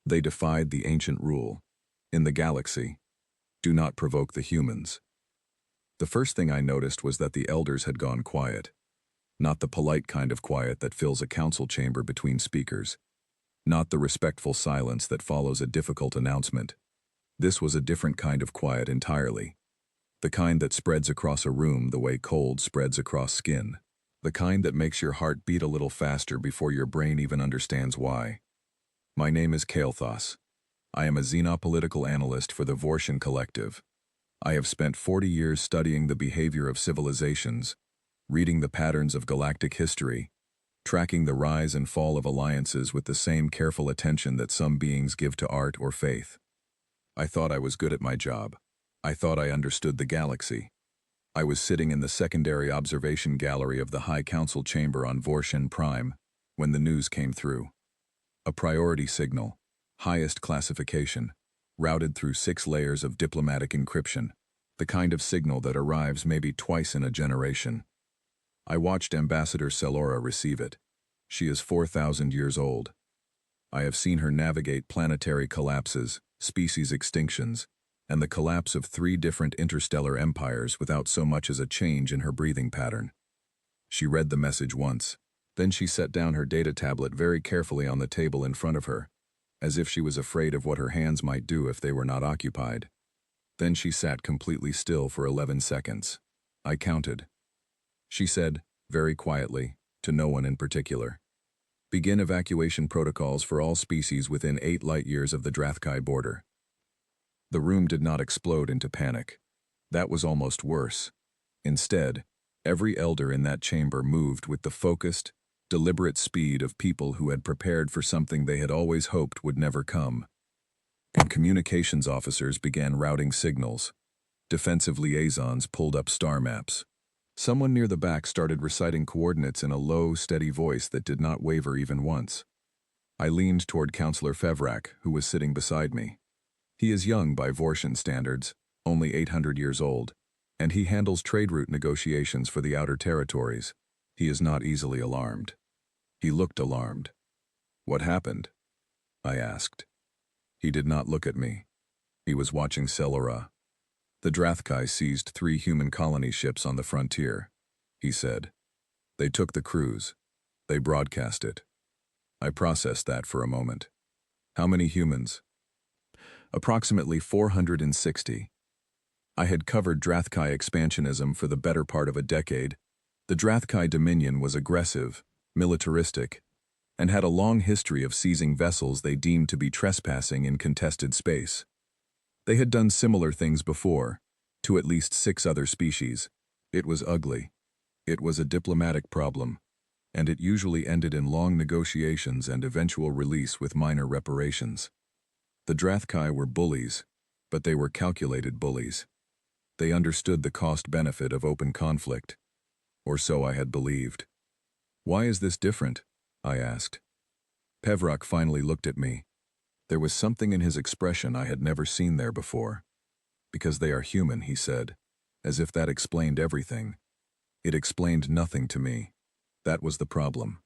They defied the ancient rule. In the galaxy, do not provoke the humans. The first thing I noticed was that the elders had gone quiet. Not the polite kind of quiet that fills a council chamber between speakers. Not the respectful silence that follows a difficult announcement. This was a different kind of quiet entirely. The kind that spreads across a room the way cold spreads across skin. The kind that makes your heart beat a little faster before your brain even understands why. My name is Kael'thas. I am a xenopolitical analyst for the Vortian Collective. I have spent 40 years studying the behavior of civilizations, reading the patterns of galactic history, tracking the rise and fall of alliances with the same careful attention that some beings give to art or faith. I thought I was good at my job. I thought I understood the galaxy. I was sitting in the secondary observation gallery of the High Council chamber on Vortian Prime when the news came through. A priority signal, highest classification, routed through 6 layers of diplomatic encryption, the kind of signal that arrives maybe twice in a generation. I watched Ambassador Selora receive it. She is 4,000 years old. I have seen her navigate planetary collapses, species extinctions, and the collapse of 3 different interstellar empires without so much as a change in her breathing pattern. She read the message once. Then she set down her data tablet very carefully on the table in front of her, as if she was afraid of what her hands might do if they were not occupied. Then she sat completely still for 11 seconds. I counted. She said, very quietly, to no one in particular, "Begin evacuation protocols for all species within 8 light-years of the Drathkai border." The room did not explode into panic. That was almost worse. Instead, every elder in that chamber moved with the focused, deliberate speed of people who had prepared for something they had always hoped would never come. And communications officers began routing signals. Defensive liaisons pulled up star maps. Someone near the back started reciting coordinates in a low, steady voice that did not waver even once. I leaned toward Counselor Fevrak, who was sitting beside me. He is young by Vortian standards, only 800 years old, and he handles trade route negotiations for the outer territories. He is not easily alarmed. He looked alarmed. "What happened?" I asked. He did not look at me. He was watching Selora. "The Drathkai seized 3 human colony ships on the frontier," he said. "They took the crews. They broadcast it." I processed that for a moment. "How many humans?" "Approximately 460. I had covered Drathkai expansionism for the better part of a decade. The Drathkai Dominion was aggressive, militaristic, and had a long history of seizing vessels they deemed to be trespassing in contested space. They had done similar things before, to at least 6 other species. It was ugly. It was a diplomatic problem, and it usually ended in long negotiations and eventual release with minor reparations. The Drathkai were bullies, but they were calculated bullies. They understood the cost-benefit of open conflict, or so I had believed. "Why is this different?" I asked. Pevrak finally looked at me. There was something in his expression I had never seen there before. "Because they are human," he said, as if that explained everything. It explained nothing to me. That was the problem.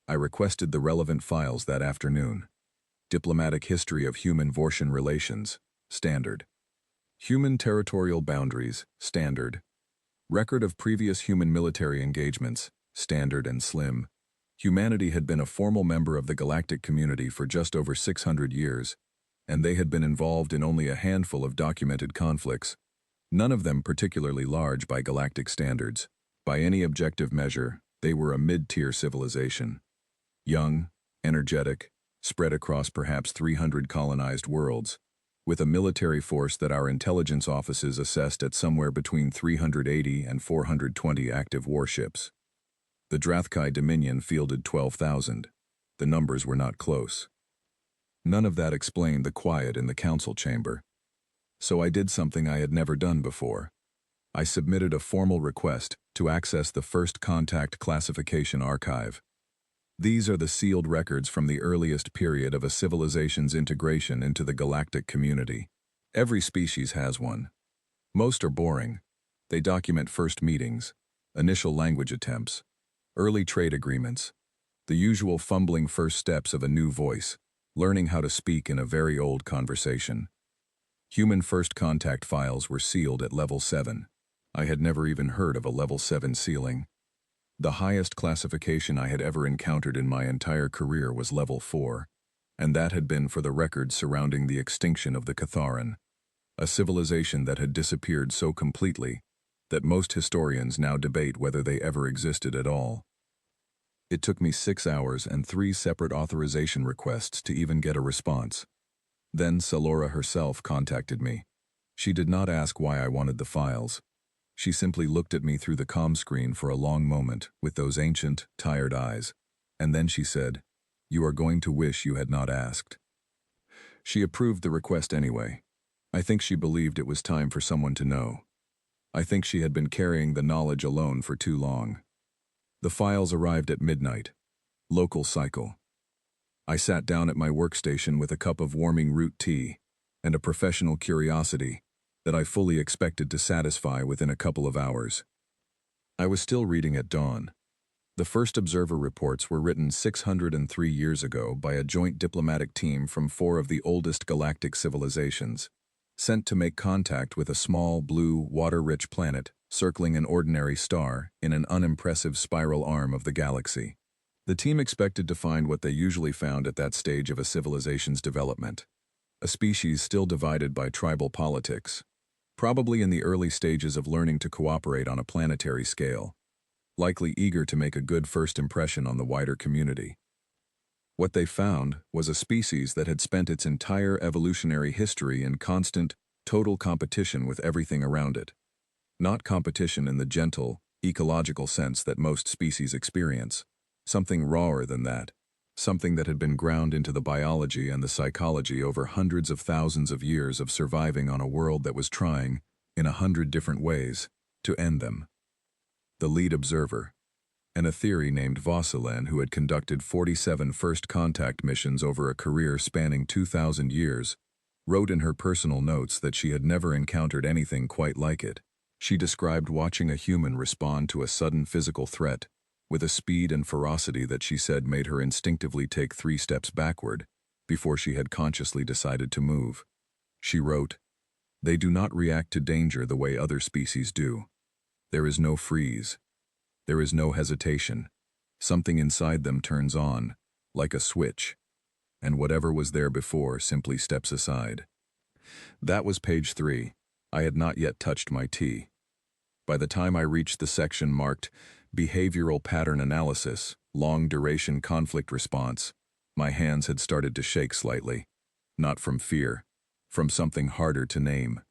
I requested the relevant files that afternoon. Diplomatic History of Human Vortian Relations, Standard. Human Territorial Boundaries, Standard. Record of Previous Human Military Engagements, Standard and Slim. Humanity had been a formal member of the galactic community for just over 600 years, and they had been involved in only a handful of documented conflicts, none of them particularly large by galactic standards. By any objective measure, they were a mid-tier civilization. Young, energetic, spread across perhaps 300 colonized worlds, with a military force that our intelligence offices assessed at somewhere between 380 and 420 active warships. The Drathkai Dominion fielded 12,000. The numbers were not close. None of that explained the quiet in the council chamber. So I did something I had never done before. I submitted a formal request to access the First Contact Classification Archive. These are the sealed records from the earliest period of a civilization's integration into the galactic community. Every species has one. Most are boring. They document first meetings, initial language attempts, early trade agreements, the usual fumbling first steps of a new voice, learning how to speak in a very old conversation. Human first contact files were sealed at level 7. I had never even heard of a level 7 sealing. The highest classification I had ever encountered in my entire career was level 4, and that had been for the records surrounding the extinction of the Catharan, a civilization that had disappeared so completely that most historians now debate whether they ever existed at all. It took me 6 hours and 3 separate authorization requests to even get a response. Then Salora herself contacted me. She did not ask why I wanted the files. She simply looked at me through the comm screen for a long moment with those ancient, tired eyes, and then she said, "You are going to wish you had not asked." She approved the request anyway. I think she believed it was time for someone to know. I think she had been carrying the knowledge alone for too long. The files arrived at midnight. Local cycle. I sat down at my workstation with a cup of warming root tea and a professional curiosity that I fully expected to satisfy within a couple of hours. I was still reading at dawn. The first observer reports were written 603 years ago by a joint diplomatic team from 4 of the oldest galactic civilizations, sent to make contact with a small, blue, water-rich planet circling an ordinary star in an unimpressive spiral arm of the galaxy. The team expected to find what they usually found at that stage of a civilization's development, a species still divided by tribal politics, probably in the early stages of learning to cooperate on a planetary scale, likely eager to make a good first impression on the wider community. What they found was a species that had spent its entire evolutionary history in constant, total competition with everything around it. Not competition in the gentle, ecological sense that most species experience. Something rawer than that. Something that had been ground into the biology and the psychology over hundreds of thousands of years of surviving on a world that was trying, in 100 different ways, to end them. The lead observer, an Etheri named Vaucelan who had conducted 47 first contact missions over a career spanning 2,000 years, wrote in her personal notes that she had never encountered anything quite like it. She described watching a human respond to a sudden physical threat with a speed and ferocity that she said made her instinctively take 3 steps backward before she had consciously decided to move. She wrote, "They do not react to danger the way other species do. There is no freeze. There is no hesitation. Something inside them turns on, like a switch, and whatever was there before simply steps aside." That was page 3. I had not yet touched my tea. By the time I reached the section marked Behavioral Pattern Analysis, Long-Duration Conflict Response, my hands had started to shake slightly. Not from fear, from something harder to name.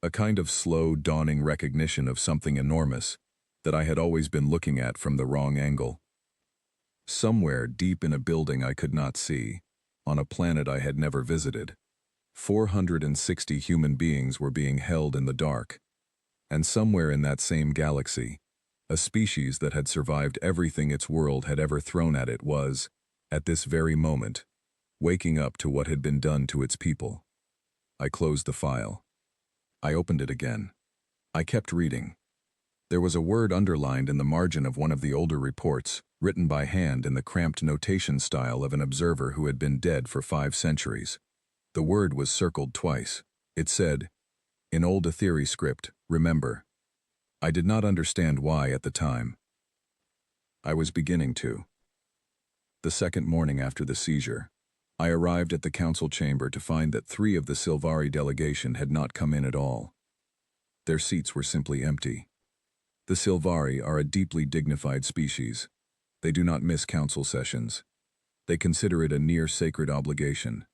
A kind of slow, dawning recognition of something enormous that I had always been looking at from the wrong angle. Somewhere deep in a building I could not see, on a planet I had never visited, 460 human beings were being held in the dark. And somewhere in that same galaxy, a species that had survived everything its world had ever thrown at it was, at this very moment, waking up to what had been done to its people. I closed the file. I opened it again. I kept reading. There was a word underlined in the margin of one of the older reports, written by hand in the cramped notation style of an observer who had been dead for 5 centuries. The word was circled twice. It said, in old Etheri script, "Remember." I did not understand why at the time. I was beginning to. The second morning after the seizure, I arrived at the council chamber to find that 3 of the Silvari delegation had not come in at all. Their seats were simply empty. The Silvari are a deeply dignified species. They do not miss council sessions. They consider it a near-sacred obligation.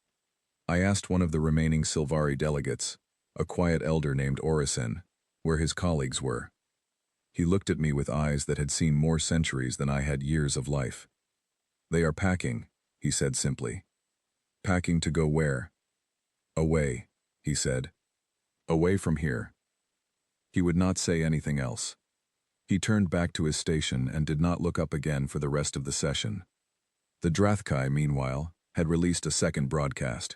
I asked one of the remaining Silvari delegates, a quiet elder named Orison, where his colleagues were. He looked at me with eyes that had seen more centuries than I had years of life. "They are packing," he said simply. "Packing to go where?" "Away," he said. "Away from here." He would not say anything else. He turned back to his station and did not look up again for the rest of the session. The Drathkai, meanwhile, had released a second broadcast.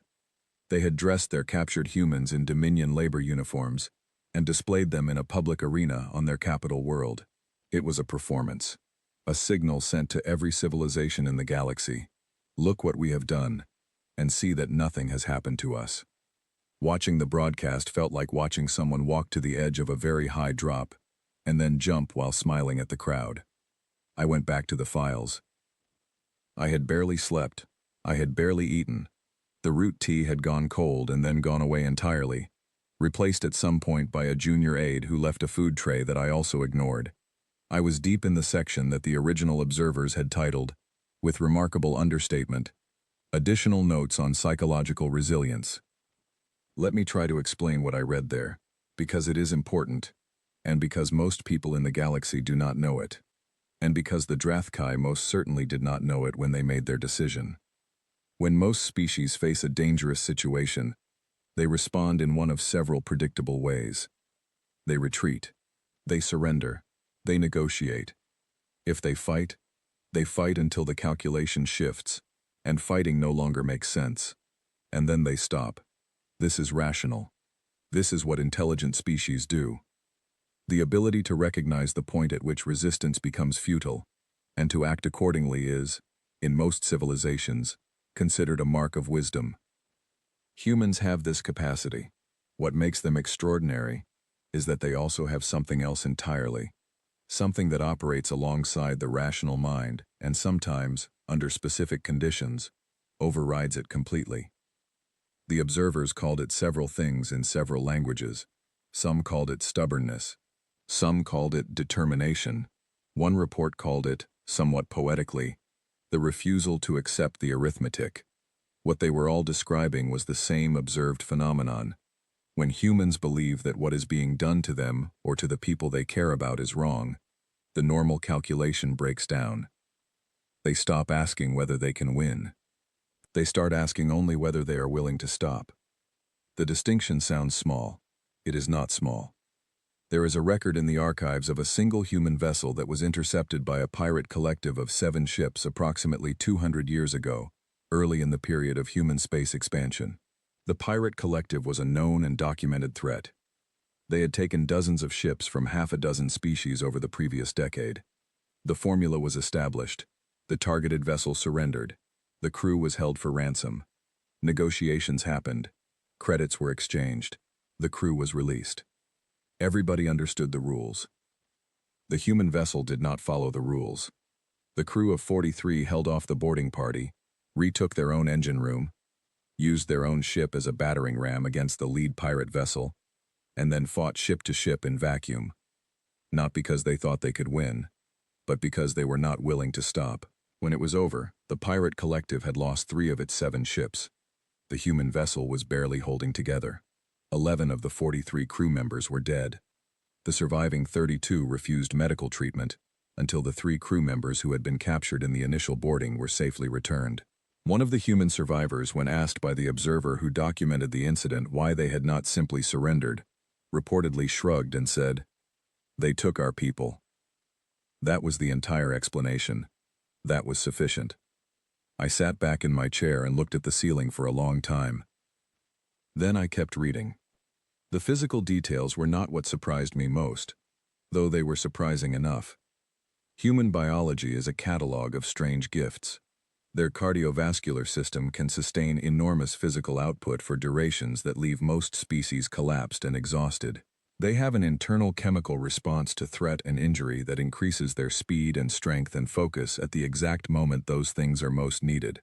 They had dressed their captured humans in Dominion labor uniforms and displayed them in a public arena on their capital world. It was a performance, a signal sent to every civilization in the galaxy. Look what we have done. and see that nothing has happened to us. Watching the broadcast felt like watching someone walk to the edge of a very high drop and then jump while smiling at the crowd. I went back to the files. I had barely slept. I had barely eaten. The root tea had gone cold and then gone away entirely, replaced at some point by a junior aide who left a food tray that I also ignored. I was deep in the section that the original observers had titled, with remarkable understatement, Additional Notes on Psychological Resilience. Let me try to explain what I read there, because it is important, and because most people in the galaxy do not know it, and because the Drathkai most certainly did not know it when they made their decision. When most species face a dangerous situation, they respond in one of several predictable ways. They retreat. They surrender. They negotiate. If they fight until the calculation shifts, and fighting no longer makes sense. And then they stop. This is rational. This is what intelligent species do. The ability to recognize the point at which resistance becomes futile, and to act accordingly is, in most civilizations, considered a mark of wisdom. Humans have this capacity. What makes them extraordinary is that they also have something else entirely, something that operates alongside the rational mind and sometimes, under specific conditions, overrides it completely. The observers called it several things in several languages. Some called it stubbornness. Some called it determination. One report called it, somewhat poetically, the refusal to accept the arithmetic. What they were all describing was the same observed phenomenon. When humans believe that what is being done to them or to the people they care about is wrong, the normal calculation breaks down. They stop asking whether they can win. They start asking only whether they are willing to stop. The distinction sounds small. It is not small. There is a record in the archives of a single human vessel that was intercepted by a pirate collective of 7 ships approximately 200 years ago, early in the period of human space expansion. The pirate collective was a known and documented threat. They had taken dozens of ships from half a dozen species over the previous decade. The formula was established. The targeted vessel surrendered. The crew was held for ransom. Negotiations happened. Credits were exchanged. The crew was released. Everybody understood the rules. The human vessel did not follow the rules. The crew of 43 held off the boarding party, retook their own engine room, used their own ship as a battering ram against the lead pirate vessel, and then fought ship to ship in vacuum. Not because they thought they could win, but because they were not willing to stop. When it was over, the pirate collective had lost 3 of its 7 ships. The human vessel was barely holding together. 11 of the 43 crew members were dead. The surviving 32 refused medical treatment until the 3 crew members who had been captured in the initial boarding were safely returned. One of the human survivors, when asked by the observer who documented the incident why they had not simply surrendered, reportedly shrugged and said, "They took our people." That was the entire explanation. That was sufficient. I sat back in my chair and looked at the ceiling for a long time. Then I kept reading. The physical details were not what surprised me most, though they were surprising enough. Human biology is a catalog of strange gifts. Their cardiovascular system can sustain enormous physical output for durations that leave most species collapsed and exhausted. They have an internal chemical response to threat and injury that increases their speed and strength and focus at the exact moment those things are most needed.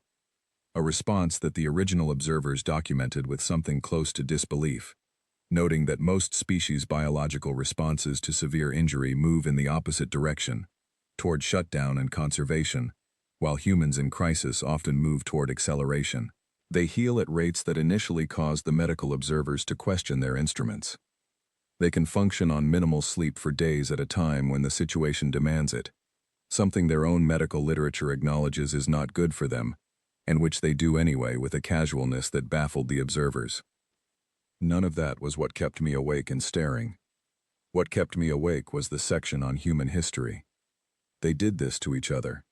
A response that the original observers documented with something close to disbelief, noting that most species' biological responses to severe injury move in the opposite direction, toward shutdown and conservation, while humans in crisis often move toward acceleration. They heal at rates that initially cause the medical observers to question their instruments. They can function on minimal sleep for days at a time when the situation demands it, something their own medical literature acknowledges is not good for them, and which they do anyway with a casualness that baffled the observers. None of that was what kept me awake and staring. What kept me awake was the section on human history. They did this to each other.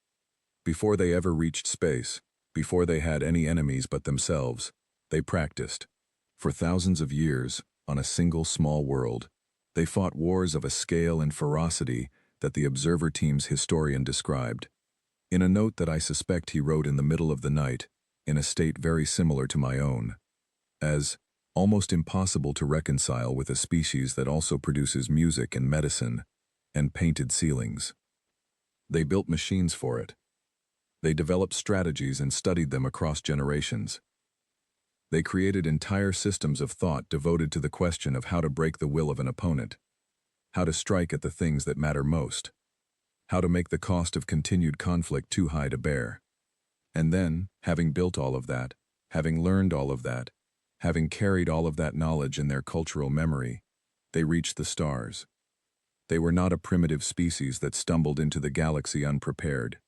Before they ever reached space, before they had any enemies but themselves, they practiced. For thousands of years, on a single small world, they fought wars of a scale and ferocity that the observer team's historian described. In a note that I suspect he wrote in the middle of the night, in a state very similar to my own, as almost impossible to reconcile with a species that also produces music and medicine and painted ceilings. They built machines for it. They developed strategies and studied them across generations. They created entire systems of thought devoted to the question of how to break the will of an opponent, how to strike at the things that matter most, how to make the cost of continued conflict too high to bear. And then, having built all of that, having learned all of that, having carried all of that knowledge in their cultural memory, they reached the stars. They were not a primitive species that stumbled into the galaxy unprepared.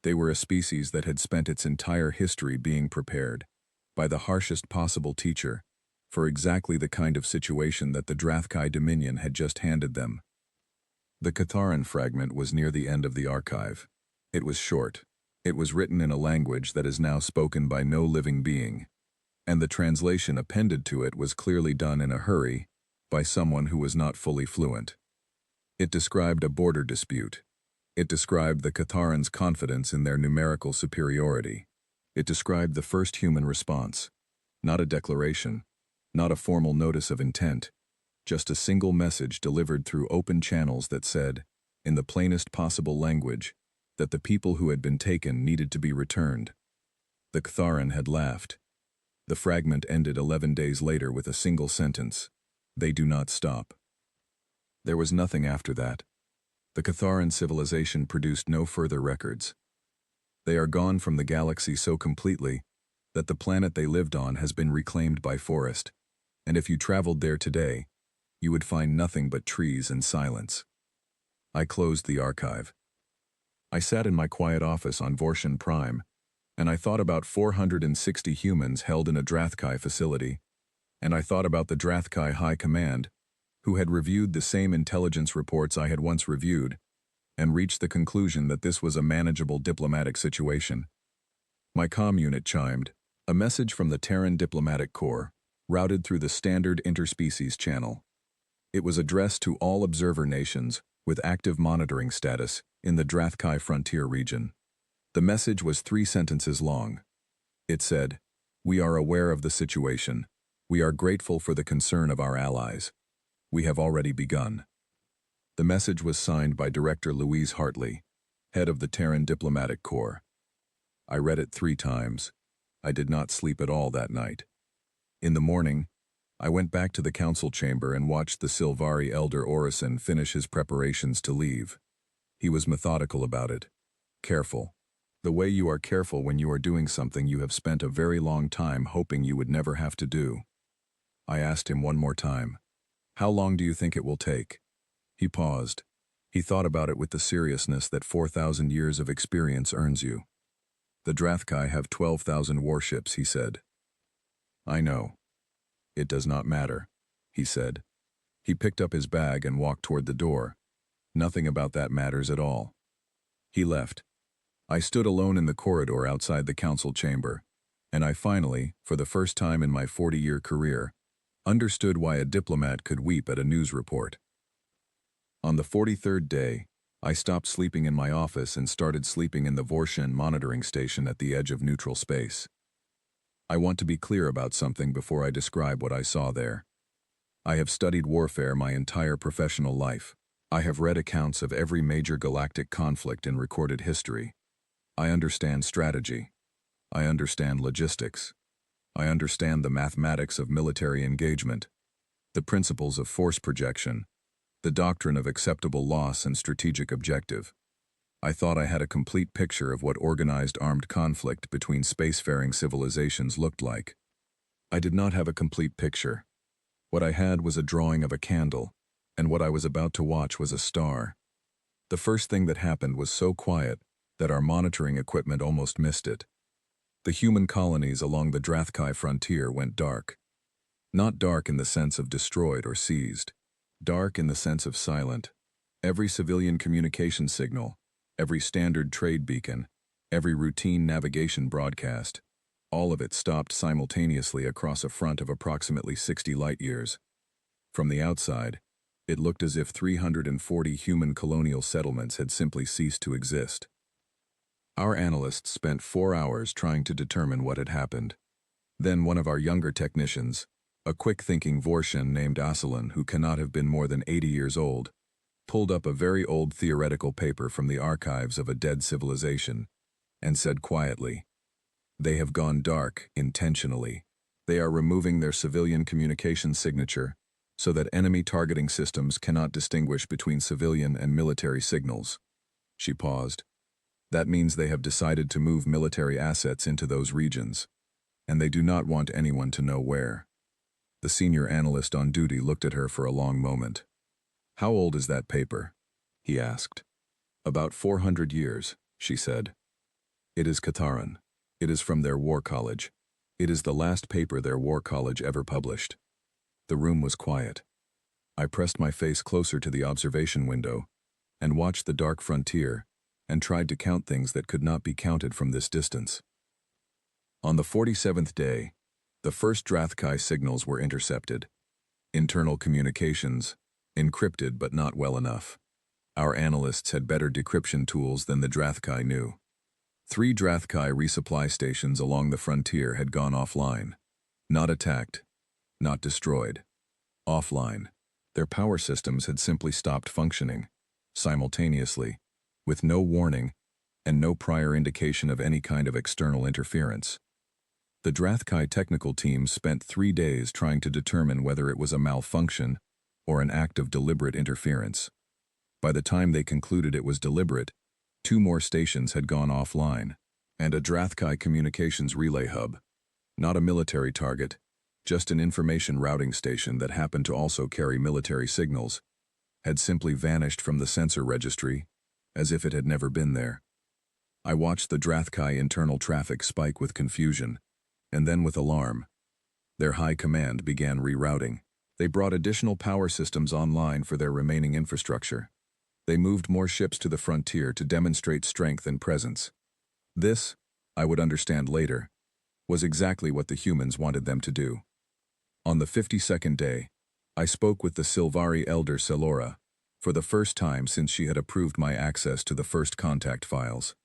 They were a species that had spent its entire history being prepared, by the harshest possible teacher, for exactly the kind of situation that the Drathkai Dominion had just handed them. The Catharan fragment was near the end of the archive. It was short. It was written in a language that is now spoken by no living being, and the translation appended to it was clearly done in a hurry by someone who was not fully fluent. It described a border dispute. It described the Catharans' confidence in their numerical superiority. It described the first human response, not a declaration, not a formal notice of intent, just a single message delivered through open channels that said, in the plainest possible language, that the people who had been taken needed to be returned. The Catharan had laughed. The fragment ended 11 days later with a single sentence: "They do not stop." There was nothing after that. The Catharan civilization produced no further records. They are gone from the galaxy so completely that the planet they lived on has been reclaimed by forest, and if you traveled there today, you would find nothing but trees and silence. I closed the archive. I sat in my quiet office on Vorshan Prime, and I thought about 460 humans held in a Drathkai facility, and I thought about the Drathkai High Command, who had reviewed the same intelligence reports I had once reviewed, and reached the conclusion that this was a manageable diplomatic situation. My comm unit chimed, a message from the Terran Diplomatic Corps, routed through the standard interspecies channel. It was addressed to all observer nations with active monitoring status in the Drathkai frontier region. The message was 3 sentences long. It said, "We are aware of the situation. We are grateful for the concern of our allies. We have already begun." The message was signed by Director Louise Hartley, head of the Terran Diplomatic Corps. I read it 3 times. I did not sleep at all that night. In the morning, I went back to the council chamber and watched the Silvari Elder Orison finish his preparations to leave. He was methodical about it. Careful. The way you are careful when you are doing something you have spent a very long time hoping you would never have to do. I asked him one more time, "How long do you think it will take?" He paused. He thought about it with the seriousness that 4,000 years of experience earns you. "The Drathkai have 12,000 warships," he said. "I know. It does not matter," he said. He picked up his bag and walked toward the door. "Nothing about that matters at all." He left. I stood alone in the corridor outside the council chamber, and I finally, for the first time in my 40-year career, understood why a diplomat could weep at a news report. On the 43rd day, I stopped sleeping in my office and started sleeping in the Vorshan monitoring station at the edge of neutral space. I want to be clear about something before I describe what I saw there. I have studied warfare my entire professional life. I have read accounts of every major galactic conflict in recorded history. I understand strategy. I understand logistics. I understand the mathematics of military engagement, the principles of force projection, the doctrine of acceptable loss and strategic objective. I thought I had a complete picture of what organized armed conflict between spacefaring civilizations looked like. I did not have a complete picture. What I had was a drawing of a candle, and what I was about to watch was a star. The first thing that happened was so quiet that our monitoring equipment almost missed it. The human colonies along the Drathkai frontier went dark. Not dark in the sense of destroyed or seized. Dark in the sense of silent. Every civilian communication signal, every standard trade beacon, every routine navigation broadcast, all of it stopped simultaneously across a front of approximately 60 light-years. From the outside, it looked as if 340 human colonial settlements had simply ceased to exist. Our analysts spent 4 hours trying to determine what had happened. Then one of our younger technicians, a quick-thinking Vortian named Aslan who cannot have been more than 80 years old, pulled up a very old theoretical paper from the archives of a dead civilization and said quietly, "They have gone dark intentionally. They are removing their civilian communication signature so that enemy targeting systems cannot distinguish between civilian and military signals." She paused. "That means they have decided to move military assets into those regions, and they do not want anyone to know where." The senior analyst on duty looked at her for a long moment. "How old is that paper?" he asked. "About 400 years, she said. "It is Kataran. It is from their war college. It is the last paper their war college ever published." The room was quiet. I pressed my face closer to the observation window and watched the dark frontier and tried to count things that could not be counted from this distance. On the 47th day, the first Drathkai signals were intercepted. Internal communications, encrypted but not well enough. Our analysts had better decryption tools than the Drathkai knew. 3 Drathkai resupply stations along the frontier had gone offline. Not attacked, not destroyed. Offline. Their power systems had simply stopped functioning, simultaneously, with no warning and no prior indication of any kind of external interference. The Drathkai technical team spent 3 days trying to determine whether it was a malfunction or an act of deliberate interference. By the time they concluded it was deliberate, 2 more stations had gone offline, and a Drathkai communications relay hub, not a military target, just an information routing station that happened to also carry military signals, had simply vanished from the sensor registry as if it had never been there. I watched the Drathkai internal traffic spike with confusion, and then with alarm. Their high command began rerouting. They brought additional power systems online for their remaining infrastructure. They moved more ships to the frontier to demonstrate strength and presence. This, I would understand later, was exactly what the humans wanted them to do. On the 52nd day, I spoke with the Silvari elder Selora, for the first time since she had approved my access to the first contact files.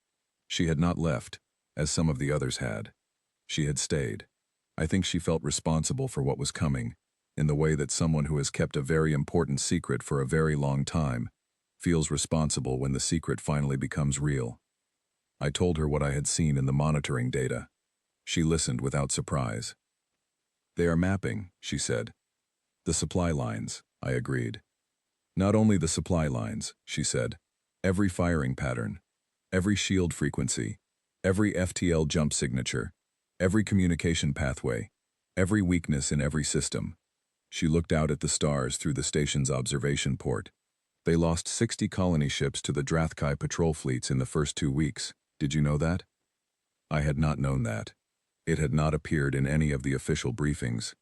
She had not left, as some of the others had. She had stayed. I think she felt responsible for what was coming, in the way that someone who has kept a very important secret for a very long time feels responsible when the secret finally becomes real. I told her what I had seen in the monitoring data. She listened without surprise. "They are mapping," she said. "The supply lines," I agreed. "Not only the supply lines," she said. "Every firing pattern, every shield frequency, every FTL jump signature, every communication pathway, every weakness in every system." She looked out at the stars through the station's observation port. "They lost 60 colony ships to the Drathkai patrol fleets in the first 2 weeks. Did you know that?" I had not known that. It had not appeared in any of the official briefings.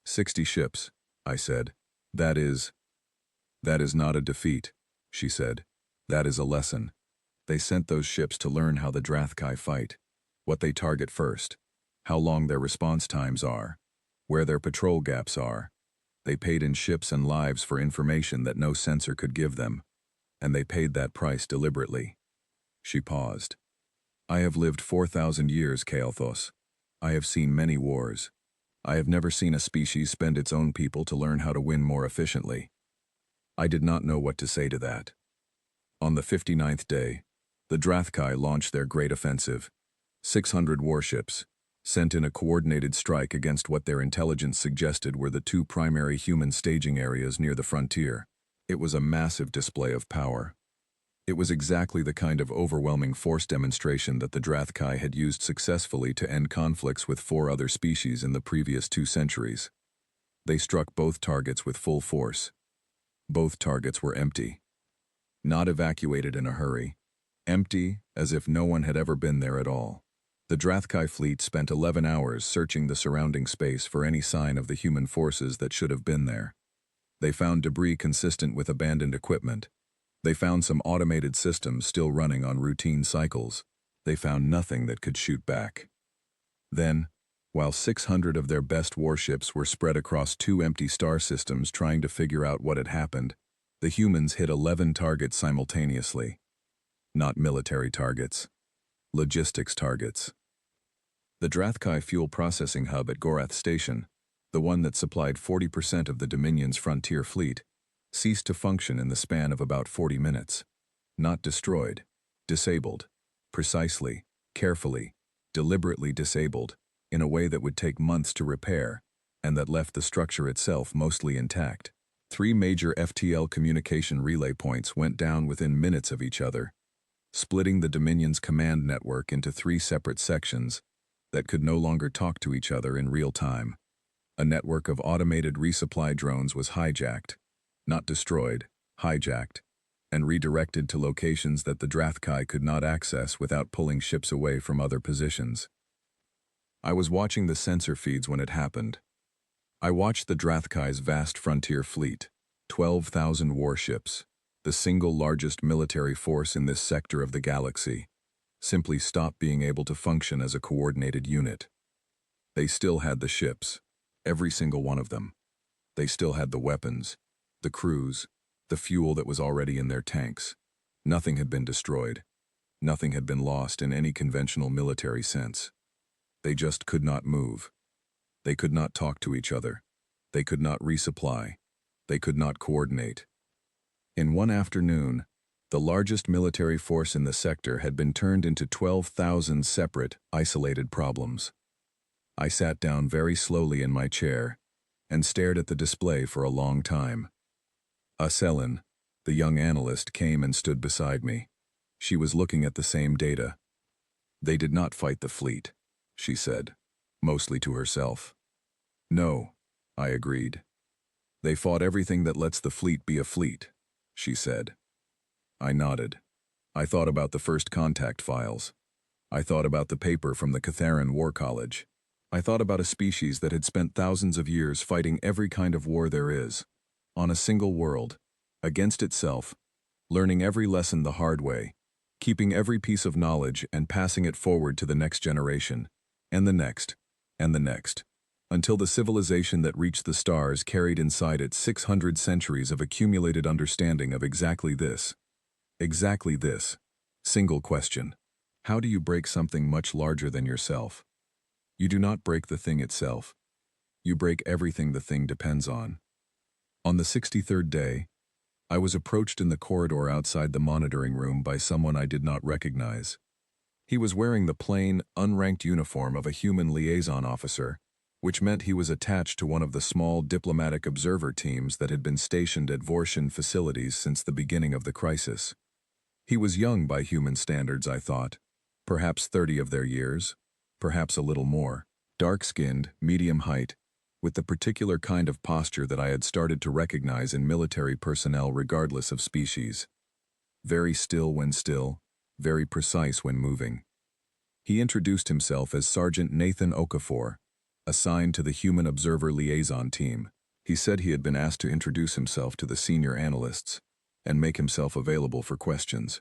60 ships, I said. That is not a defeat," she said. "That is a lesson. They sent those ships to learn how the Drathkai fight, what they target first, how long their response times are, where their patrol gaps are. They paid in ships and lives for information that no sensor could give them, and they paid that price deliberately." She paused. "I have lived 4,000 years, Kael'thos. I have seen many wars. I have never seen a species spend its own people to learn how to win more efficiently." I did not know what to say to that. On the 59th day, the Drathkai launched their great offensive. 600 warships, sent in a coordinated strike against what their intelligence suggested were the 2 primary human staging areas near the frontier. It was a massive display of power. It was exactly the kind of overwhelming force demonstration that the Drathkai had used successfully to end conflicts with 4 other species in the previous 2 centuries. They struck both targets with full force. Both targets were empty. Not evacuated in a hurry. Empty, as if no one had ever been there at all. The Drathkai fleet spent 11 hours searching the surrounding space for any sign of the human forces that should have been there. They found debris consistent with abandoned equipment. They found some automated systems still running on routine cycles. They found nothing that could shoot back. Then, while 600 of their best warships were spread across 2 empty star systems trying to figure out what had happened, the humans hit 11 targets simultaneously. Not military targets. Logistics targets. The Drathkai fuel processing hub at Gorath Station, the one that supplied 40% of the Dominion's frontier fleet, ceased to function in the span of about 40 minutes. Not destroyed, disabled. Precisely, carefully, deliberately disabled, in a way that would take months to repair, and that left the structure itself mostly intact. 3 major FTL communication relay points went down within minutes of each other, splitting the Dominion's command network into 3 separate sections that could no longer talk to each other in real time. A network of automated resupply drones was hijacked, not destroyed, hijacked, and redirected to locations that the Drathkai could not access without pulling ships away from other positions. I was watching the sensor feeds when it happened. I watched the Drathkai's vast frontier fleet, 12,000 warships, the single largest military force in this sector of the galaxy, simply stop being able to function as a coordinated unit. They still had the ships, every single one of them. They still had the weapons, the crews, the fuel that was already in their tanks. Nothing had been destroyed. Nothing had been lost in any conventional military sense. They just could not move. They could not talk to each other. They could not resupply. They could not coordinate. In one afternoon, the largest military force in the sector had been turned into 12,000 separate, isolated problems. I sat down very slowly in my chair and stared at the display for a long time. Selin, the young analyst, came and stood beside me. She was looking at the same data. "They did not fight the fleet," she said, mostly to herself. "No," I agreed. "They fought everything that lets the fleet be a fleet," she said. I nodded. I thought about the first contact files. I thought about the paper from the Catharan War College. I thought about a species that had spent thousands of years fighting every kind of war there is, on a single world, against itself, learning every lesson the hard way, keeping every piece of knowledge and passing it forward to the next generation, and the next, and the next, until the civilization that reached the stars carried inside it 600 centuries of accumulated understanding of exactly this. Exactly this. Single question. How do you break something much larger than yourself? You do not break the thing itself. You break everything the thing depends on. On the 63rd day, I was approached in the corridor outside the monitoring room by someone I did not recognize. He was wearing the plain, unranked uniform of a human liaison officer, which meant he was attached to one of the small diplomatic observer teams that had been stationed at Vorshan facilities since the beginning of the crisis. He was young by human standards, I thought, perhaps 30 of their years, perhaps a little more, dark-skinned, medium height, with the particular kind of posture that I had started to recognize in military personnel regardless of species. Very still when still, very precise when moving. He introduced himself as Sergeant Nathan Okafor, assigned to the Human Observer Liaison Team. He said he had been asked to introduce himself to the senior analysts and make himself available for questions.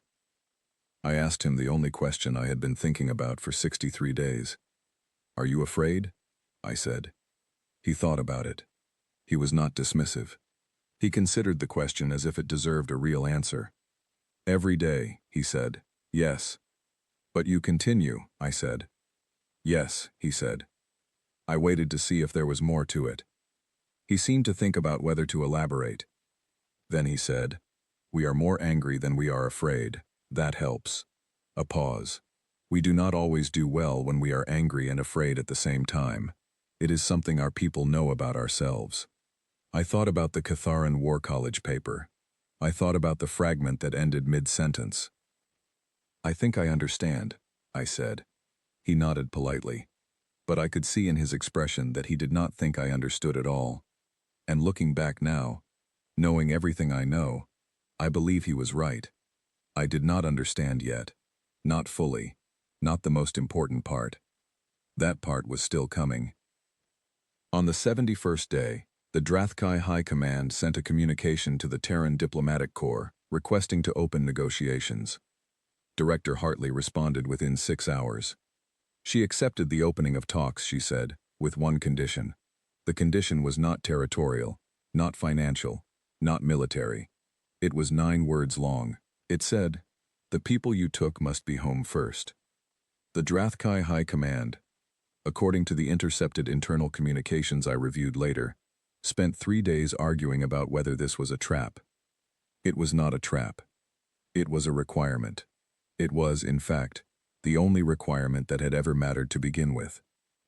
I asked him the only question I had been thinking about for 63 days. "Are you afraid?" I said. He thought about it. He was not dismissive. He considered the question as if it deserved a real answer. "Every day," he said. "Yes." "But you continue," I said. "Yes," he said. I waited to see if there was more to it. He seemed to think about whether to elaborate. Then he said, "We are more angry than we are afraid. That helps." A pause. "We do not always do well when we are angry and afraid at the same time. It is something our people know about ourselves." I thought about the Catharan War College paper. I thought about the fragment that ended mid-sentence. "I think I understand," I said. He nodded politely, but I could see in his expression that he did not think I understood at all. And looking back now, knowing everything I know, I believe he was right. I did not understand yet. Not fully. Not the most important part. That part was still coming. On the 71st day, the Drathkai High Command sent a communication to the Terran Diplomatic Corps requesting to open negotiations. Director Hartley responded within 6 hours. She accepted the opening of talks, she said, with one condition. The condition was not territorial, not financial, not military. It was 9 words long. It said, "The people you took must be home first." The Drathkai High Command, according to the intercepted internal communications I reviewed later, spent 3 days arguing about whether this was a trap. It was not a trap. It was a requirement. It was, in fact, the only requirement that had ever mattered to begin with.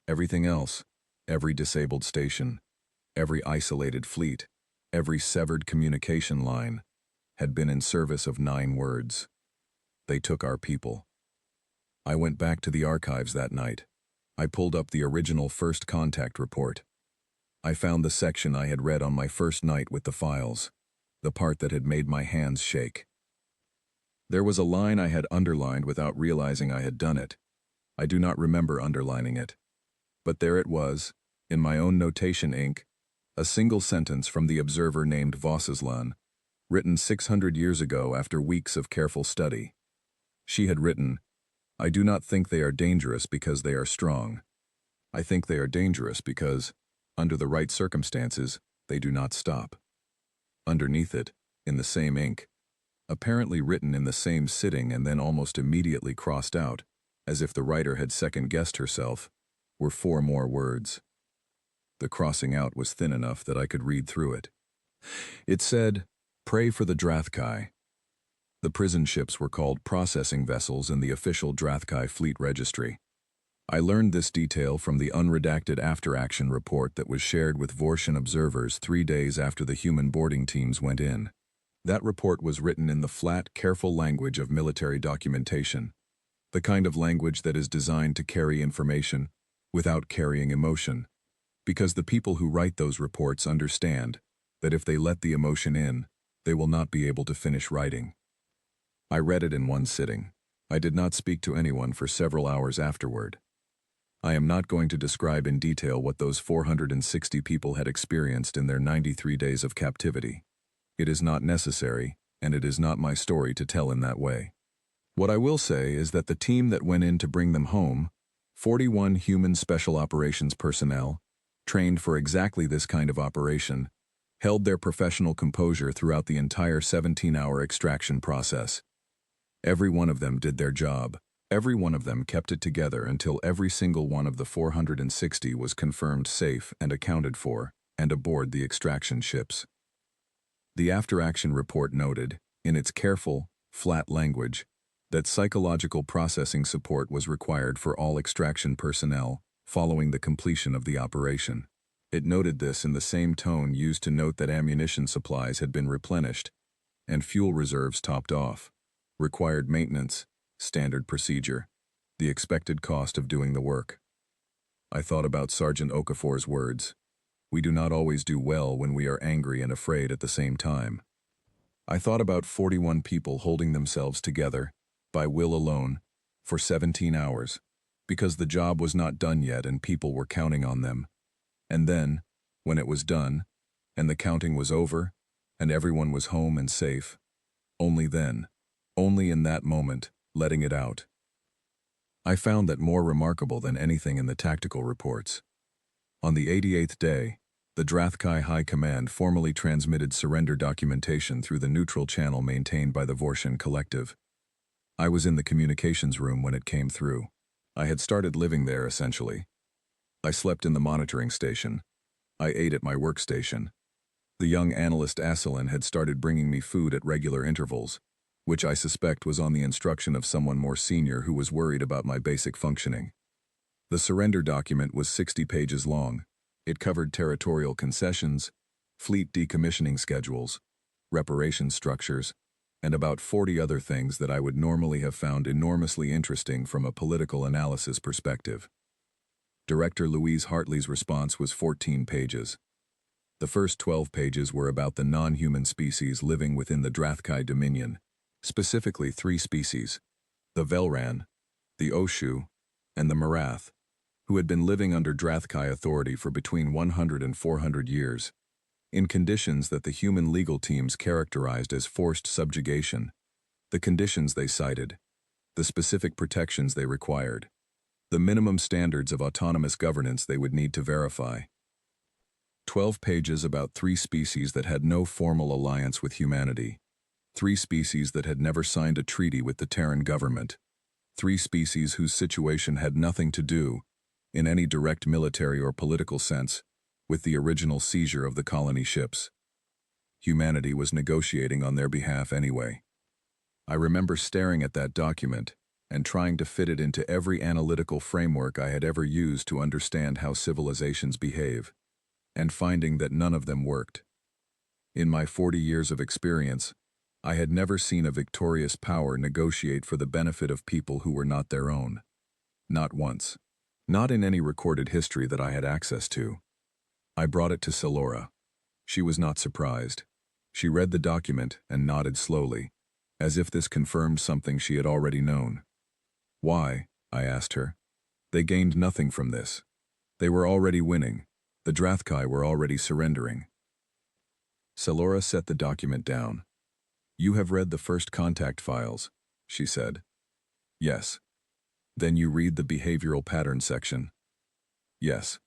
Everything else, every disabled station, every isolated fleet, every severed communication line, had been in service of 9 words. They took our people. I went back to the archives that night. I pulled up the original First Contact report. I found the section I had read on my first night with the files, the part that had made my hands shake. There was a line I had underlined without realizing I had done it. I do not remember underlining it. But there it was, in my own notation ink, a single sentence from the observer named Vossislan, written 600 years ago after weeks of careful study. She had written, "I do not think they are dangerous because they are strong. I think they are dangerous because, under the right circumstances, they do not stop." Underneath it, in the same ink, apparently written in the same sitting and then almost immediately crossed out, as if the writer had second-guessed herself, were 4 more words. The crossing out was thin enough that I could read through it. It said, "Pray for the Drathkai." The prison ships were called processing vessels in the official Drathkai fleet registry. I learned this detail from the unredacted after-action report that was shared with Vortian observers 3 days after the human boarding teams went in. That report was written in the flat, careful language of military documentation, the kind of language that is designed to carry information without carrying emotion, because the people who write those reports understand that if they let the emotion in, they will not be able to finish writing. I read it in one sitting. I did not speak to anyone for several hours afterward. I am not going to describe in detail what those 460 people had experienced in their 93 days of captivity. It is not necessary, and it is not my story to tell in that way. What I will say is that the team that went in to bring them home, 41 human special operations personnel, trained for exactly this kind of operation, held their professional composure throughout the entire 17-hour extraction process. Every one of them did their job. Every one of them kept it together until every single one of the 460 was confirmed safe and accounted for, and aboard the extraction ships. The after-action report noted, in its careful, flat language, that psychological processing support was required for all extraction personnel following the completion of the operation. It noted this in the same tone used to note that ammunition supplies had been replenished and fuel reserves topped off. Required maintenance, standard procedure, the expected cost of doing the work. I thought about Sergeant Okafor's words. We do not always do well when we are angry and afraid at the same time. I thought about 41 people holding themselves together, by will alone, for 17 hours, because the job was not done yet and people were counting on them. And then, when it was done, and the counting was over, and everyone was home and safe, only then, only in that moment, letting it out. I found that more remarkable than anything in the tactical reports. On the 88th day, the Drathkai High Command formally transmitted surrender documentation through the neutral channel maintained by the Vortian Collective. I was in the communications room when it came through. I had started living there, essentially. I slept in the monitoring station. I ate at my workstation. The young analyst Asselin had started bringing me food at regular intervals, which I suspect was on the instruction of someone more senior who was worried about my basic functioning. The surrender document was 60 pages long. It covered territorial concessions, fleet decommissioning schedules, reparation structures, and about 40 other things that I would normally have found enormously interesting from a political analysis perspective. Director Louise Hartley's response was 14 pages. The first 12 pages were about the non-human species living within the Drathkai Dominion, specifically 3 species, the Velran, the Oshu, and the Marath, who had been living under Drathkai authority for between 100 and 400 years, in conditions that the human legal teams characterized as forced subjugation, the conditions they cited, the specific protections they required, the minimum standards of autonomous governance they would need to verify. 12 pages about 3 species that had no formal alliance with humanity, 3 species that had never signed a treaty with the Terran government, Three species whose situation had nothing to do, in any direct military or political sense, with the original seizure of the colony ships. Humanity was negotiating on their behalf anyway. I remember staring at that document and trying to fit it into every analytical framework I had ever used to understand how civilizations behave, and finding that none of them worked. In my 40 years of experience, I had never seen a victorious power negotiate for the benefit of people who were not their own. Not once. Not in any recorded history that I had access to. I brought it to Silora. She was not surprised. She read the document and nodded slowly, as if this confirmed something she had already known. Why? I asked her. They gained nothing from this. They were already winning. The Drathkai were already surrendering. Silora set the document down. You have read the first contact files, she said. Yes. Then you read the behavioral pattern section. Yes.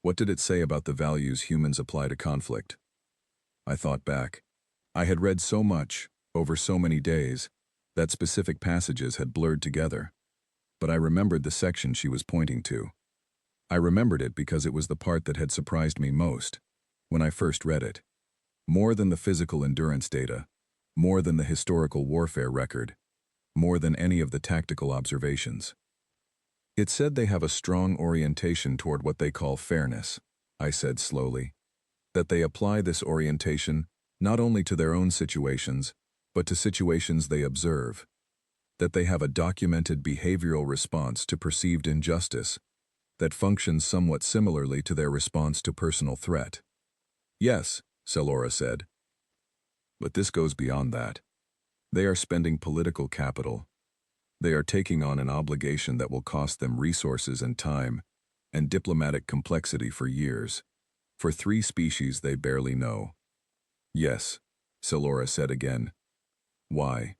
What did it say about the values humans apply to conflict? I thought back. I had read so much, over so many days, that specific passages had blurred together. But I remembered the section she was pointing to. I remembered it because it was the part that had surprised me most, when I first read it. More than the physical endurance data, more than the historical warfare record, more than any of the tactical observations. It said they have a strong orientation toward what they call fairness, I said slowly. That they apply this orientation not only to their own situations, but to situations they observe. That they have a documented behavioral response to perceived injustice that functions somewhat similarly to their response to personal threat. Yes, Silora said. But this goes beyond that. They are spending political capital. They are taking on an obligation that will cost them resources and time, and diplomatic complexity for years, for three species they barely know. Yes, Silora said again. Why?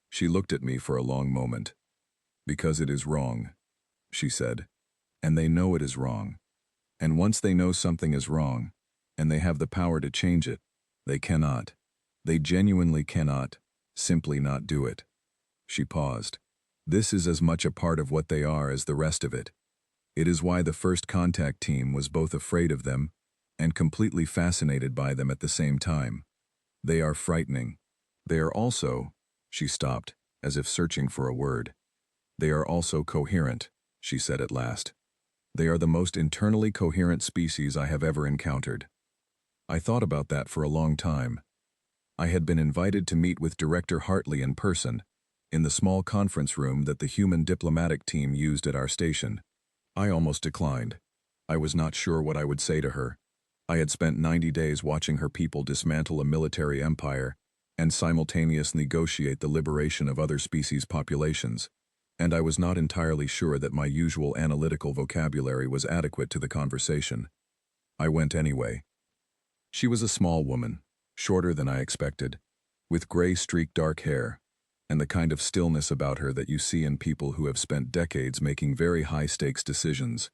She looked at me for a long moment. Because it is wrong, she said. And they know it is wrong. And once they know something is wrong, and they have the power to change it, they cannot. They genuinely cannot, simply not do it. She paused. This is as much a part of what they are as the rest of it. It is why the first contact team was both afraid of them and completely fascinated by them at the same time. They are frightening. They are also, she stopped, as if searching for a word. They are also coherent, she said at last. They are the most internally coherent species I have ever encountered. I thought about that for a long time. I had been invited to meet with Director Hartley in person, in the small conference room that the human diplomatic team used at our station. I almost declined. I was not sure what I would say to her. I had spent 90 days watching her people dismantle a military empire and simultaneously negotiate the liberation of other species' populations, and I was not entirely sure that my usual analytical vocabulary was adequate to the conversation. I went anyway. She was a small woman, shorter than I expected, with gray-streaked dark hair, and the kind of stillness about her that you see in people who have spent decades making very high-stakes decisions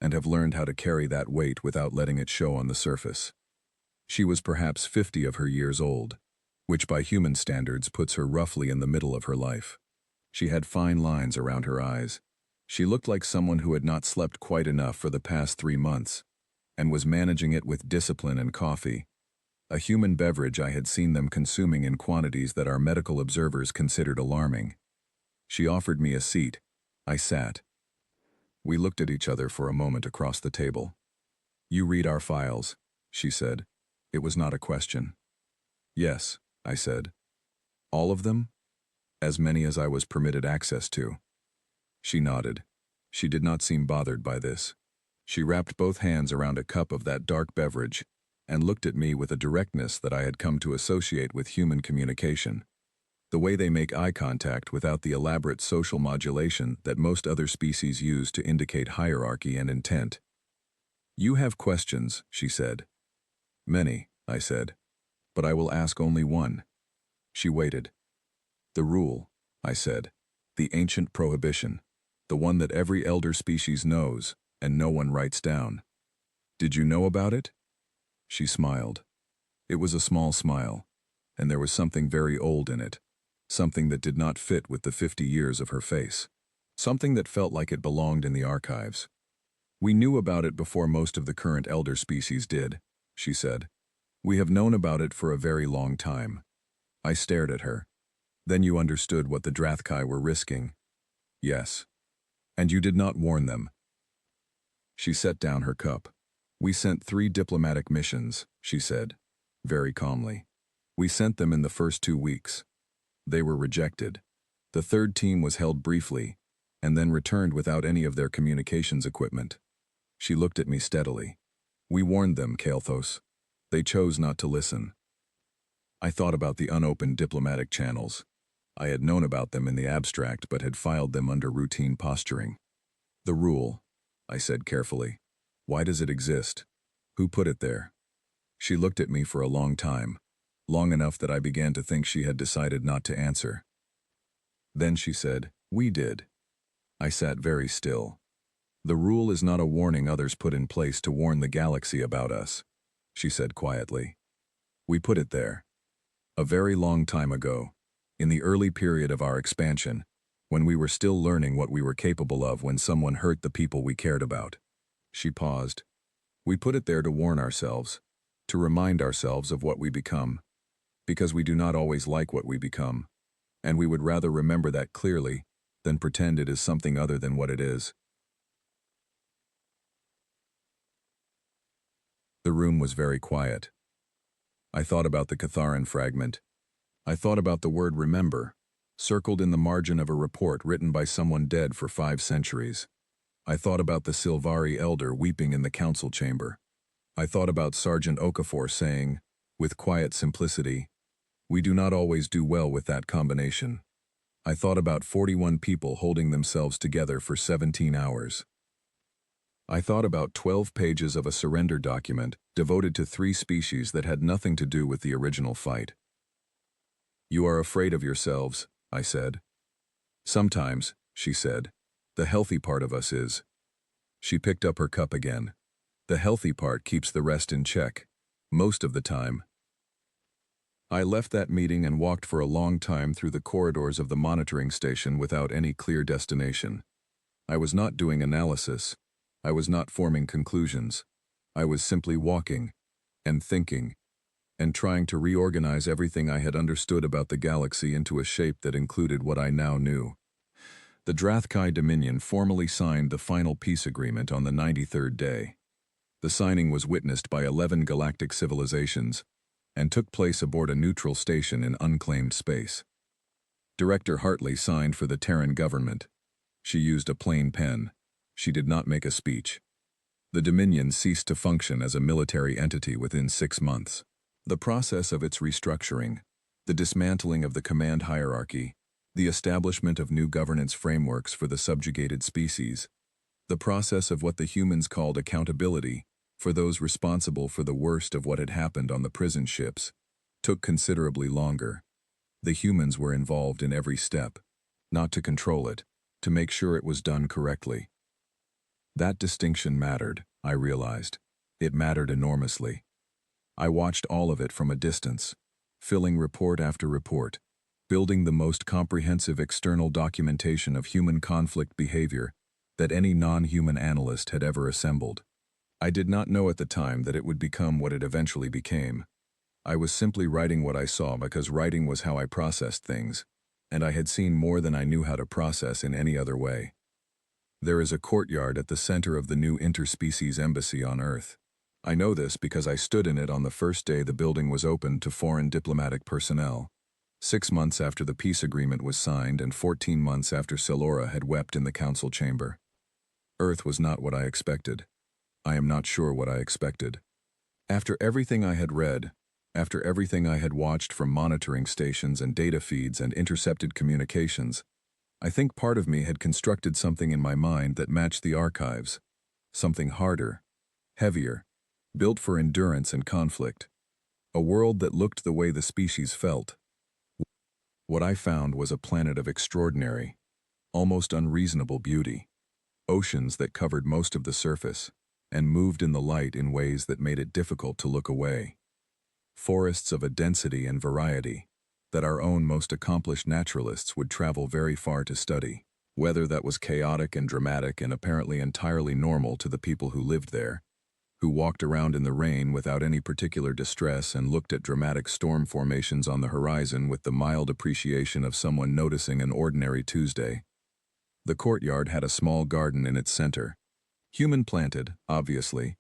and have learned how to carry that weight without letting it show on the surface. She was perhaps 50 of her years old, which by human standards puts her roughly in the middle of her life. She had fine lines around her eyes. She looked like someone who had not slept quite enough for the past 3 months, and was managing it with discipline and coffee, a human beverage I had seen them consuming in quantities that our medical observers considered alarming. She offered me a seat. I sat. We looked at each other for a moment across the table. You read our files, she said. It was not a question. Yes, I said. All of them? As many as I was permitted access to. She nodded. She did not seem bothered by this. She wrapped both hands around a cup of that dark beverage and looked at me with a directness that I had come to associate with human communication. The way they make eye contact without the elaborate social modulation that most other species use to indicate hierarchy and intent. You have questions, she said. Many, I said. But I will ask only one. She waited. The rule, I said. The ancient prohibition. The one that every elder species knows, and no one writes down. Did you know about it? She smiled. It was a small smile, and there was something very old in it. something that did not fit with the 50 years of her face, something that felt like it belonged in the archives. "We knew about it before most of the current elder species did," she said. "We have known about it for a very long time." I stared at her. "Then you understood what the Drathkai were risking?" "Yes." "And you did not warn them?" She set down her cup. "We sent 3 diplomatic missions," she said, very calmly. "We sent them in the first 2 weeks. They were rejected. The 3rd team was held briefly, and then returned without any of their communications equipment." She looked at me steadily. "We warned them, Kael'thos. They chose not to listen." I thought about the unopened diplomatic channels. I had known about them in the abstract but had filed them under routine posturing. "The rule," I said carefully. "Why does it exist? Who put it there?" She looked at me for a long time, long enough that I began to think she had decided not to answer. Then she said, "We did." I sat very still. "The rule is not a warning others put in place to warn the galaxy about us," she said quietly. "We put it there. A very long time ago, in the early period of our expansion, when we were still learning what we were capable of when someone hurt the people we cared about." She paused. "We put it there to warn ourselves, to remind ourselves of what we become, because we do not always like what we become, and we would rather remember that clearly than pretend it is something other than what it is." The room was very quiet. I thought about the Catharan fragment. I thought about the word remember, circled in the margin of a report written by someone dead for 5 centuries. I thought about the Silvari elder weeping in the council chamber. I thought about Sergeant Okafor saying, with quiet simplicity, "We do not always do well with that combination." I thought about 41 people holding themselves together for 17 hours. I thought about 12 pages of a surrender document devoted to 3 species that had nothing to do with the original fight. "You are afraid of yourselves," I said. "Sometimes," she said. "The healthy part of us is." She picked up her cup again. "The healthy part keeps the rest in check. Most of the time." I left that meeting and walked for a long time through the corridors of the monitoring station without any clear destination. I was not doing analysis. I was not forming conclusions. I was simply walking, and thinking, and trying to reorganize everything I had understood about the galaxy into a shape that included what I now knew. The Drathkai Dominion formally signed the final peace agreement on the 93rd day. The signing was witnessed by 11 galactic civilizations and took place aboard a neutral station in unclaimed space. Director Hartley signed for the Terran government. She used a plain pen. She did not make a speech. The Dominion ceased to function as a military entity within 6 months. The process of its restructuring, the dismantling of the command hierarchy, the establishment of new governance frameworks for the subjugated species, the process of what the humans called accountability for those responsible for the worst of what had happened on the prison ships, took considerably longer. The humans were involved in every step, not to control it, to make sure it was done correctly. That distinction mattered, I realized. It mattered enormously. I watched all of it from a distance, filling report after report, building the most comprehensive external documentation of human conflict behavior that any non-human analyst had ever assembled. I did not know at the time that it would become what it eventually became. I was simply writing what I saw because writing was how I processed things, and I had seen more than I knew how to process in any other way. There is a courtyard at the center of the new interspecies embassy on Earth. I know this because I stood in it on the first day the building was opened to foreign diplomatic personnel, 6 months after the peace agreement was signed and 14 months after Selora had wept in the council chamber. Earth was not what I expected. I am not sure what I expected. After everything I had read, after everything I had watched from monitoring stations and data feeds and intercepted communications, I think part of me had constructed something in my mind that matched the archives, something harder, heavier, built for endurance and conflict, a world that looked the way the species felt. What I found was a planet of extraordinary, almost unreasonable beauty, oceans that covered most of the surface and moved in the light in ways that made it difficult to look away, forests of a density and variety, that our own most accomplished naturalists would travel very far to study. Weather that was chaotic and dramatic and apparently entirely normal to the people who lived there, who walked around in the rain without any particular distress and looked at dramatic storm formations on the horizon with the mild appreciation of someone noticing an ordinary Tuesday. The courtyard had a small garden in its center, human-planted, obviously,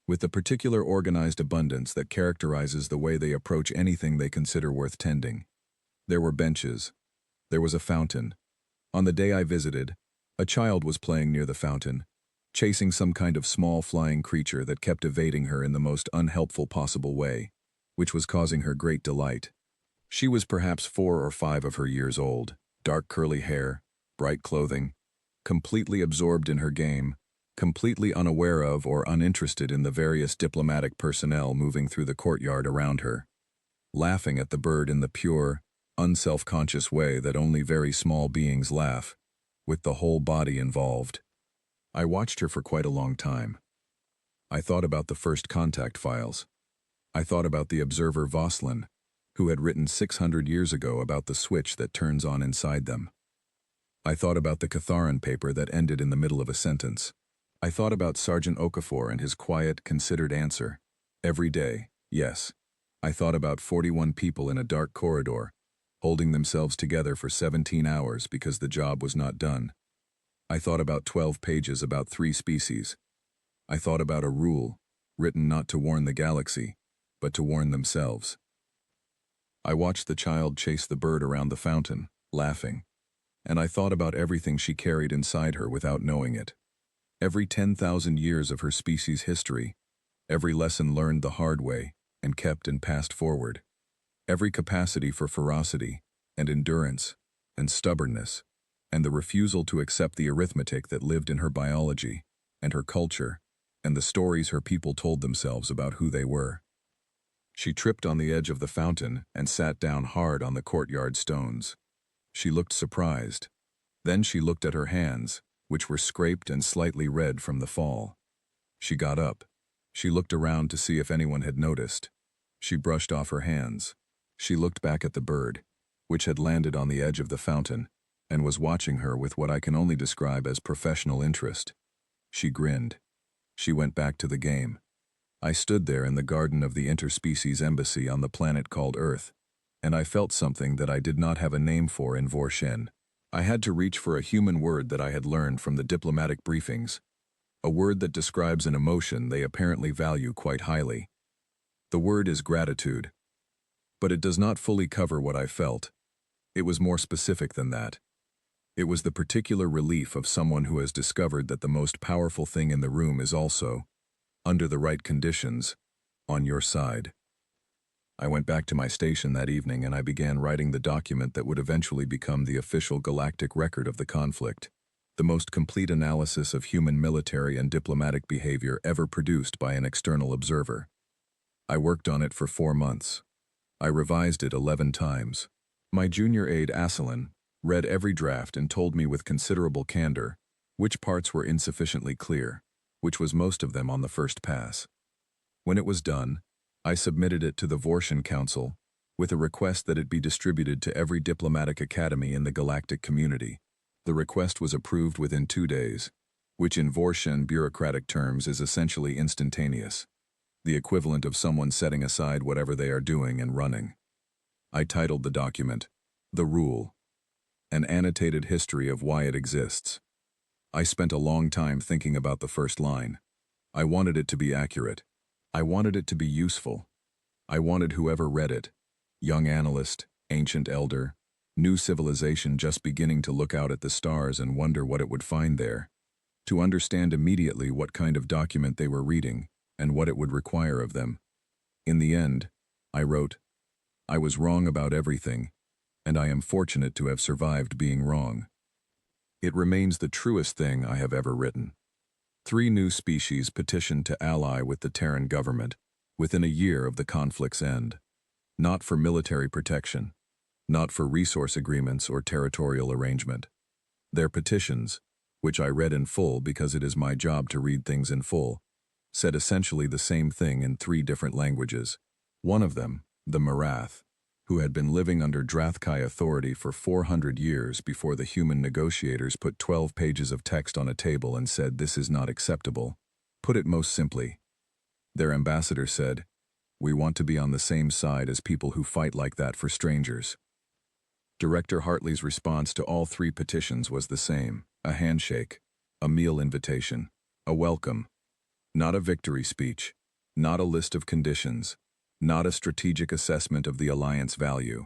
with the particular organized abundance that characterizes the way they approach anything they consider worth tending. There were benches. There was a fountain. On the day I visited, a child was playing near the fountain, chasing some kind of small flying creature that kept evading her in the most unhelpful possible way, which was causing her great delight. She was perhaps 4 or 5 of her years old, dark curly hair, bright clothing, completely absorbed in her game, completely unaware of or uninterested in the various diplomatic personnel moving through the courtyard around her, laughing at the bird in the pure, unself-conscious way that only very small beings laugh, with the whole body involved. I watched her for quite a long time. I thought about the first contact files. I thought about the observer Voslin, who had written 600 years ago about the switch that turns on inside them. I thought about the Catharan paper that ended in the middle of a sentence. I thought about Sergeant Okafor and his quiet, considered answer. Every day, yes. I thought about 41 people in a dark corridor, holding themselves together for 17 hours because the job was not done. I thought about 12 pages about 3 species. I thought about a rule, written not to warn the galaxy, but to warn themselves. I watched the child chase the bird around the fountain, laughing, and I thought about everything she carried inside her without knowing it. Every 10,000 years of her species' history, every lesson learned the hard way and kept and passed forward, every capacity for ferocity and endurance and stubbornness, and the refusal to accept the arithmetic that lived in her biology and her culture and the stories her people told themselves about who they were. She tripped on the edge of the fountain and sat down hard on the courtyard stones. She looked surprised. Then she looked at her hands, which were scraped and slightly red from the fall. She got up. She looked around to see if anyone had noticed. She brushed off her hands. She looked back at the bird, which had landed on the edge of the fountain, and was watching her with what I can only describe as professional interest. She grinned. She went back to the game. I stood there in the garden of the interspecies embassy on the planet called Earth, and I felt something that I did not have a name for in Vorshen. I had to reach for a human word that I had learned from the diplomatic briefings, a word that describes an emotion they apparently value quite highly. The word is gratitude. But it does not fully cover what I felt. It was more specific than that. It was the particular relief of someone who has discovered that the most powerful thing in the room is also, under the right conditions, on your side. I went back to my station that evening and I began writing the document that would eventually become the official galactic record of the conflict, the most complete analysis of human military and diplomatic behavior ever produced by an external observer. I worked on it for 4 months. I revised it 11 times. My junior aide Asselin read every draft and told me with considerable candor which parts were insufficiently clear, which was most of them on the first pass. When it was done, I submitted it to the Vorshen Council with a request that it be distributed to every diplomatic academy in the galactic community. The request was approved within 2 days, which in Vorshen bureaucratic terms is essentially instantaneous, the equivalent of someone setting aside whatever they are doing and running. I titled the document, The Rule, an annotated history of why it exists. I spent a long time thinking about the first line. I wanted it to be accurate. I wanted it to be useful. I wanted whoever read it, young analyst, ancient elder, new civilization just beginning to look out at the stars and wonder what it would find there, to understand immediately what kind of document they were reading and what it would require of them. In the end, I wrote, I was wrong about everything, and I am fortunate to have survived being wrong. It remains the truest thing I have ever written. 3 new species petitioned to ally with the Terran government within a year of the conflict's end, not for military protection, not for resource agreements or territorial arrangement. Their petitions, which I read in full because it is my job to read things in full, said essentially the same thing in 3 different languages. One of them, the Marath, who had been living under Drathkai authority for 400 years before the human negotiators put 12 pages of text on a table and said this is not acceptable. Put it most simply, their ambassador said, "We want to be on the same side as people who fight like that for strangers." Director Hartley's response to all three petitions was the same: a handshake, a meal invitation, a welcome. Not a victory speech, not a list of conditions, not a strategic assessment of the alliance value.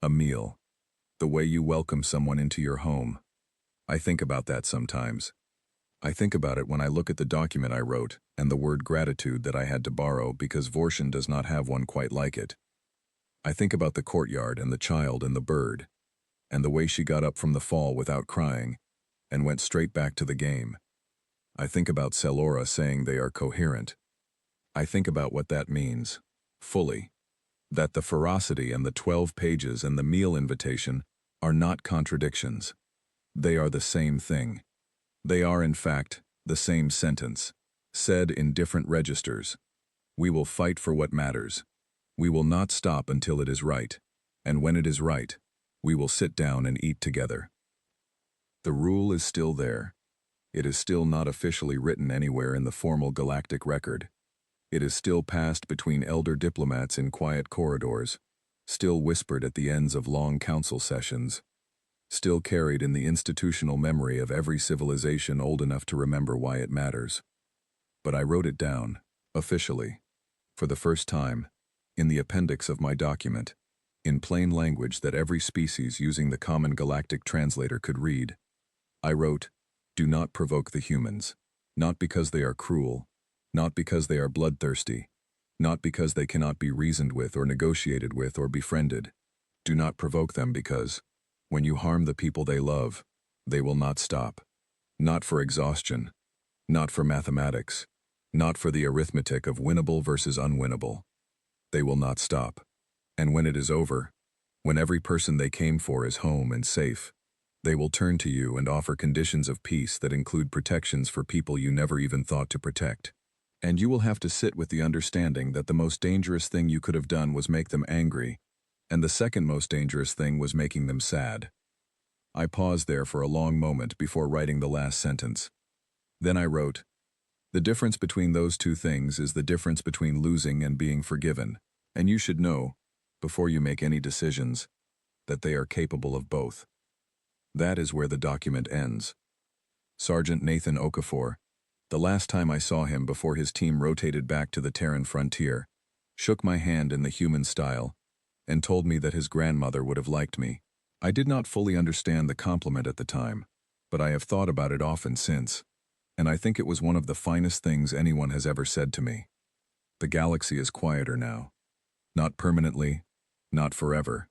A meal. The way you welcome someone into your home. I think about that sometimes. I think about it when I look at the document I wrote and the word gratitude that I had to borrow because Vorshin does not have one quite like it. I think about the courtyard and the child and the bird, and the way she got up from the fall without crying and went straight back to the game. I think about Selora saying they are coherent. I think about what that means, fully, that the ferocity and the 12 pages and the meal invitation are not contradictions. They are the same thing. They are, in fact, the same sentence, said in different registers. We will fight for what matters. We will not stop until it is right, and when it is right, we will sit down and eat together. The rule is still there. It is still not officially written anywhere in the formal galactic record. It is still passed between elder diplomats in quiet corridors, still whispered at the ends of long council sessions, still carried in the institutional memory of every civilization old enough to remember why it matters. But I wrote it down, officially, for the first time, in the appendix of my document, in plain language that every species using the common galactic translator could read. I wrote, "Do not provoke the humans, not because they are cruel, not because they are bloodthirsty, not because they cannot be reasoned with or negotiated with or befriended. Do not provoke them because, when you harm the people they love, they will not stop. Not for exhaustion, not for mathematics, not for the arithmetic of winnable versus unwinnable. They will not stop. And when it is over, when every person they came for is home and safe, they will turn to you and offer conditions of peace that include protections for people you never even thought to protect. And you will have to sit with the understanding that the most dangerous thing you could have done was make them angry, and the second most dangerous thing was making them sad." I paused there for a long moment before writing the last sentence. Then I wrote, "The difference between those two things is the difference between losing and being forgiven, and you should know, before you make any decisions, that they are capable of both." That is where the document ends. Sergeant Nathan Okafor, the last time I saw him before his team rotated back to the Terran frontier, shook my hand in the human style and told me that his grandmother would have liked me. I did not fully understand the compliment at the time, but I have thought about it often since, and I think it was one of the finest things anyone has ever said to me. The galaxy is quieter now. Not permanently, not forever.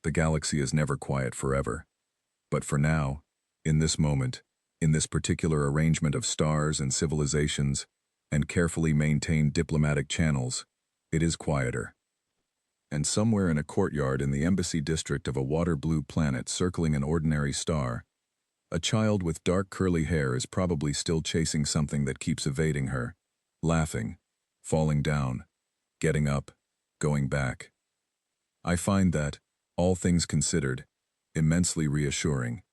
The galaxy is never quiet forever. But for now, in this moment, in this particular arrangement of stars and civilizations, and carefully maintained diplomatic channels, it is quieter. And somewhere in a courtyard in the embassy district of a water-blue planet circling an ordinary star, a child with dark curly hair is probably still chasing something that keeps evading her, laughing, falling down, getting up, going back. I find that, all things considered, immensely reassuring.